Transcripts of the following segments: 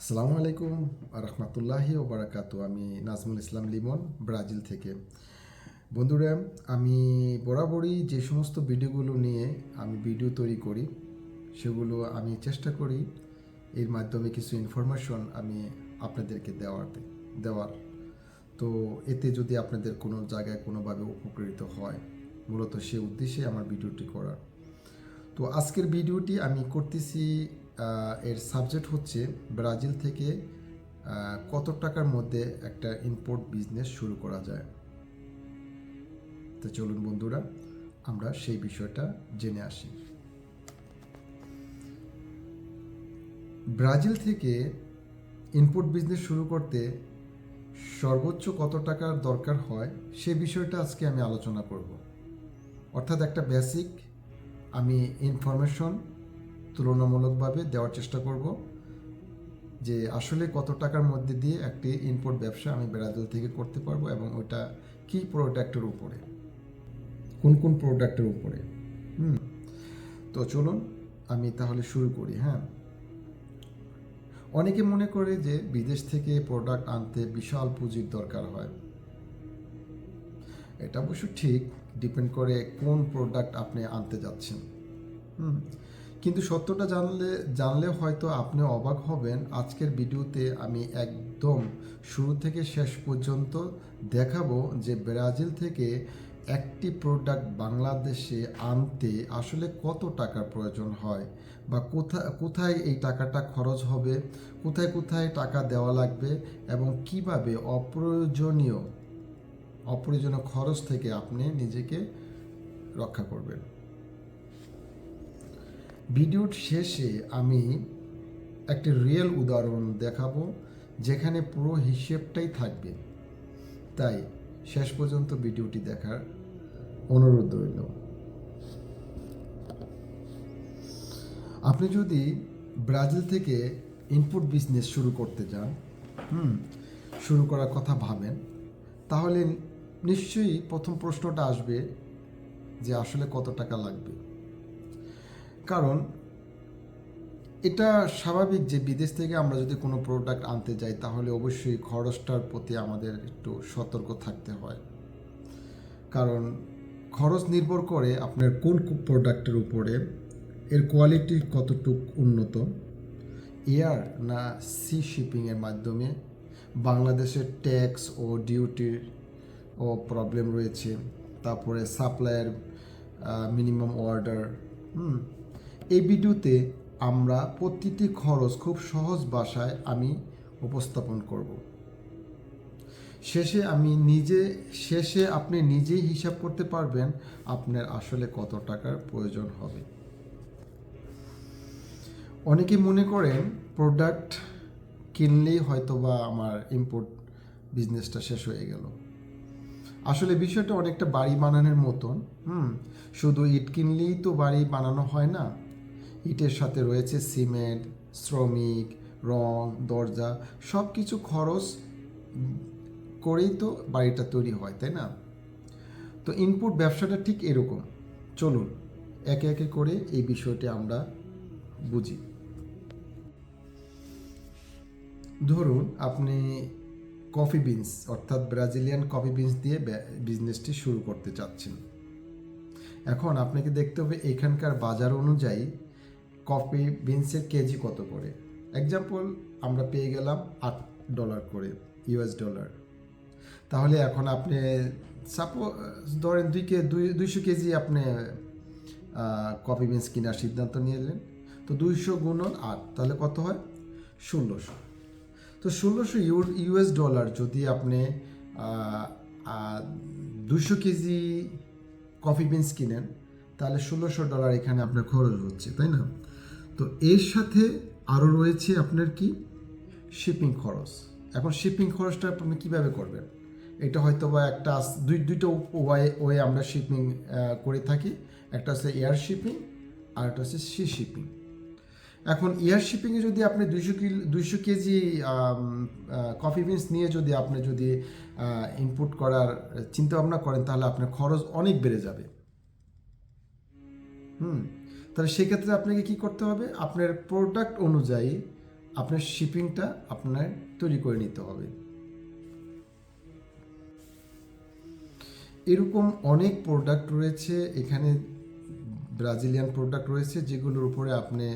আসসালামু আলাইকুম রহমতুল্লাহি ও বারাকাতু। আমি নাজমুল ইসলাম লিমন, ব্রাজিল থেকে। বন্ধুরা, আমি বরাবরই যে সমস্ত ভিডিওগুলো নিয়ে আমি ভিডিও তৈরি করি, সেগুলো আমি চেষ্টা করি এর মাধ্যমে কিছু ইনফরমেশন আমি আপনাদেরকে দেওয়ার। তো এতে যদি আপনাদের কোনো জায়গায় কোনোভাবে উপকৃত হয়, মূলত সে উদ্দেশ্যে আমার ভিডিওটি করা। তো আজকের ভিডিওটি আমি করতেছি, এর সাবজেক্ট হচ্ছে ব্রাজিল থেকে কত টাকার মধ্যে একটা ইম্পোর্ট বিজনেস শুরু করা যায়। তো চলুন বন্ধুরা, আমরা সেই বিষয়টা জেনে আসি। ব্রাজিল থেকে ইম্পোর্ট বিজনেস শুরু করতে সর্বোচ্চ কত টাকার দরকার হয় সে বিষয়টা আজকে আমি আলোচনা করব। অর্থাৎ একটা বেসিক আমি ইনফরমেশন তুলনামূলকভাবে দেওয়ার চেষ্টা করব যে আসলে কত টাকার মধ্যে দিয়ে একটি ইম্পোর্ট ব্যবসা আমি ব্রাজিল থেকে করতে পারবো এবং ওটা কী প্রোডাক্টের উপরে, কোন কোন প্রোডাক্টের উপরে। তো চলুন আমি তাহলে শুরু করি। হ্যাঁ, অনেকে মনে করে যে বিদেশ থেকে প্রোডাক্ট আনতে বিশাল পুঁজির দরকার হয়। এটা অবশ্য ঠিক, ডিপেন্ড করে কোন প্রোডাক্ট আপনি আনতে যাচ্ছেন। কিন্তু সত্যটা জানলে হয়তো আপনি অবাক হবেন। আজকের ভিডিওতে আমি একদম শুরু থেকে শেষ পর্যন্ত দেখাবো যে ব্রাজিল থেকে একটি প্রোডাক্ট বাংলাদেশে আনতে আসলে কত টাকার প্রয়োজন হয়, বা কোথায় এই টাকাটা খরচ হবে, কোথায় কোথায় টাকা দেওয়া লাগবে, এবং কিভাবে অপ্রয়োজনীয় খরচ থেকে আপনি নিজেকে রক্ষা করবেন। ভিডিওর শেষে আমি একটি রিয়েল উদাহরণ দেখাবো যেখানে পুরো হিসেবটাই থাকবে। তাই শেষ পর্যন্ত ভিডিওটি দেখার অনুরোধ রইল। আপনি যদি ব্রাজিল থেকে ইনপুট বিজনেস শুরু করতে যান, শুরু করার কথা ভাবেন, তাহলে নিশ্চয়ই প্রথম প্রশ্নটা আসবে যে আসলে কত টাকা লাগবে। কারণ এটা স্বাভাবিক যে বিদেশ থেকে আমরা যদি কোনো প্রোডাক্ট আনতে যাই তাহলে অবশ্যই খরচটার প্রতি আমাদের একটু সতর্ক থাকতে হয়। কারণ খরচ নির্ভর করে আপনার কোন প্রোডাক্টের উপরে, এর কোয়ালিটি কতটুকু উন্নত, এয়ার না সি শিপিংয়ের মাধ্যমে, বাংলাদেশের ট্যাক্স ও ডিউটির ও প্রবলেম রয়েছে, তারপরে সাপ্লাইয়ের মিনিমাম অর্ডার। এই ভিডিওতে আমরা প্রতিটি খরচ খুব সহজ ভাষায় আমি উপস্থাপন করব। শেষে আপনি নিজেই হিসাব করতে পারবেন আপনার আসলে কত টাকার প্রয়োজন হবে। অনেকে মনে করেন প্রোডাক্ট কিনলেই হয়তোবা আমার ইম্পোর্ট বিজনেসটা শেষ হয়ে গেল। আসলে বিষয়টা অনেকটা বাড়ি বানানোর মতন। শুধু ইট কিনলেই তো বাড়ি বানানো হয় না। ইটের সাথে রয়েছে সিমেন্ট, শ্রমিক, রং, দরজা, সব কিছু খরচ করেই তো বাড়িটা তৈরি হয়, তাই না? তো ইনপুট ব্যবসাটা ঠিক এরকম। চলুন একে একে করে এই বিষয়টি আমরা বুঝি। ধরুন আপনি কফি বিনস অর্থাৎ ব্রাজিলিয়ান কফি বিনস দিয়ে বিজনেসটি শুরু করতে চাচ্ছেন। এখন আপনাকে দেখতে হবে এখানকার বাজার অনুযায়ী কফি বিনসের কেজি কত করে। এক্সাম্পল আমরা পেয়ে গেলাম $8 করে, US$। তাহলে এখন আপনি সাপোজ ধরেন 200 কেজি আপনি কফি বিনস কেনার সিদ্ধান্ত নিলেন। তো 200 গুণন 8, তাহলে কত হয়? 1600। তো 1600 US$, যদি আপনি 200 কেজি কফি বিনস কিনেন তাহলে $1600 এখানে আপনার খরচ হচ্ছে, তাই না? তো এর সাথে আরও রয়েছে আপনার কি শিপিং খরচ। এখন শিপিং খরচটা আপনি কীভাবে করবেন? এটা হয়তো বা একটা দুইটা ওয়ে আমরা শিপিং করে থাকি। একটা হচ্ছে এয়ার শিপিং আর একটা হচ্ছে সি শিপিং। এখন এয়ার শিপিংয়ে যদি আপনি 200 কেজি কফি বিনস নিয়ে যদি ইনপুট করার চিন্তা ভাবনা করেন তাহলে আপনার খরচ অনেক বেড়ে যাবে। তাহলে সেক্ষেত্রে আপনাকে কি করতে হবে? আপনার প্রোডাক্ট অনুযায়ী আপনার শিপিংটা আপনার তৈরি করে নিতে হবে। এরকম অনেক প্রোডাক্ট রয়েছে এখানে, ব্রাজিলিয়ান প্রোডাক্ট রয়েছে যেগুলোর উপরে আপনি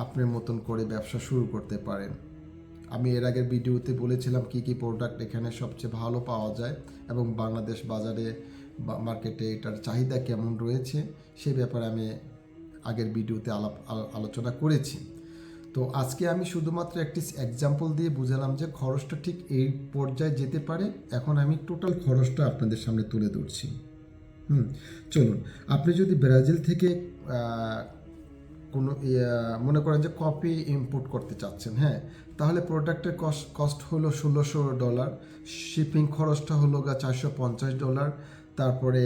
আপনার মতন করে ব্যবসা শুরু করতে পারেন। আমি এর আগের ভিডিওতে বলেছিলাম কি কি প্রোডাক্ট এখানে সবচেয়ে ভালো পাওয়া যায় এবং বাংলাদেশ বাজারে বা মার্কেটে এটার চাহিদা কেমন রয়েছে সে ব্যাপারে আমি আগের ভিডিওতে আলোচনা করেছি। তো আজকে আমি শুধুমাত্র একটি এক্সাম্পল দিয়ে বুঝালাম যে খরচটা ঠিক এই পর্যায়ে যেতে পারে। এখন আমি টোটাল খরচটা আপনাদের সামনে তুলে ধরছি। চলুন, আপনি যদি ব্রাজিল থেকে কোনো মনে করেন যে কফি ইম্পোর্ট করতে চাচ্ছেন, হ্যাঁ, তাহলে প্রোডাক্টের কস্ট হলো $1600, শিপিং খরচটা হলো $450, তারপরে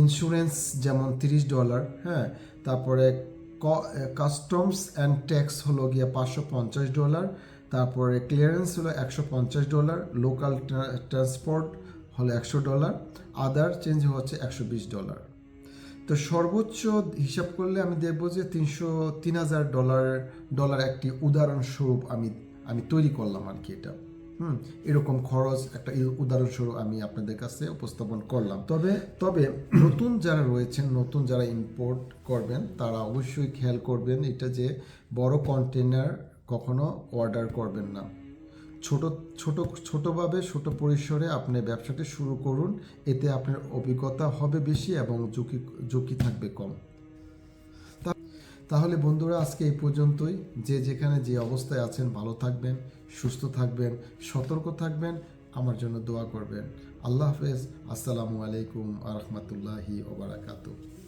ইন্স্যুরেন্স যেমন $30, হ্যাঁ, তারপরে কাস্টমস অ্যান্ড ট্যাক্স হলো গিয়া $550, তারপরে ক্লিয়ারেন্স হলো $150, লোকাল ট্রান্সপোর্ট হলো $100, আদার চেঞ্জ হচ্ছে $120। তো সর্বোচ্চ হিসাব করলে আমি দেখবো যে $3,000 একটি উদাহরণস্বরূপ আমি তৈরি করলাম আর কি। এটা এরকম খরচ একটা উদাহরণস্বরূপ আমি আপনাদের কাছে উপস্থাপন করলাম। তবে নতুন যারা রয়েছেন, নতুন যারা ইম্পোর্ট করবেন তারা অবশ্যই খেয়াল করবেন এটা যে বড় কন্টেনার কখনো অর্ডার করবেন না। ছোটোভাবে ছোট পরিসরে আপনি ব্যবসাটি শুরু করুন, এতে আপনার অভিজ্ঞতা হবে বেশি এবং ঝুঁকি থাকবে কম। তাহলে বন্ধুরা, আজকে এই পর্যন্তই। যে যেখানে যে অবস্থায় আছেন ভালো থাকবেন, সুস্থ থাকবেন, সতর্ক থাকবেন, আমার জন্য দোয়া করবেন। আল্লাহ হাফেজ। আসসালামু আলাইকুম আ রহমতুল্লাহি ওয়া বারাকাতুহু।